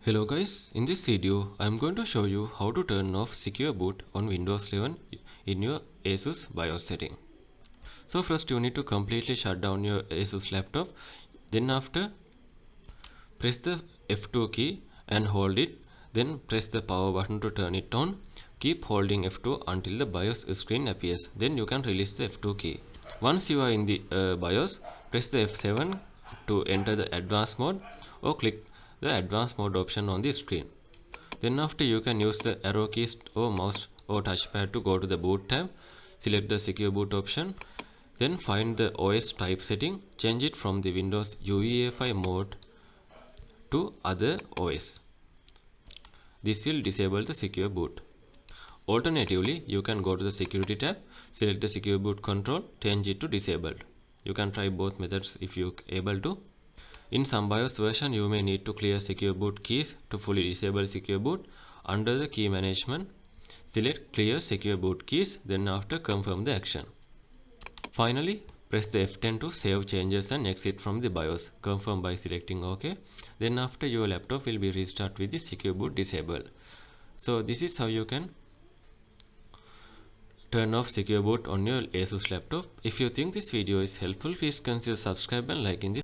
Hello guys, in this video I am going to show you how to turn off secure boot on Windows 11 in your ASUS BIOS setting. So first you need to completely shut down your ASUS laptop. Then after, press the F2 key and hold it. Then press the power button to turn it on. Keep holding F2 until the BIOS screen appears. Then you can release the F2 key. Once you are in the BIOS, press the F7 to enter the advanced mode or click the advanced mode option on the screen. Then after, you can use the arrow keys or mouse or touchpad to go to the boot tab. Select the secure boot option. Then find the OS type setting. Change it from the Windows UEFI mode to other OS. This will disable the secure boot. Alternatively, you can go to the security tab, select the secure boot control, change it to disabled. You can try both methods if you are able to. In some BIOS version, you may need to clear secure boot keys to fully disable secure boot. Under the key management, select clear secure boot keys, then after confirm the action. Finally, press the F10 to save changes and exit from the BIOS. Confirm by selecting OK. Then after, your laptop will be restarted with the secure boot disabled. So this is how you can turn off secure boot on your ASUS laptop. If you think this video is helpful, please consider subscribe and liking this.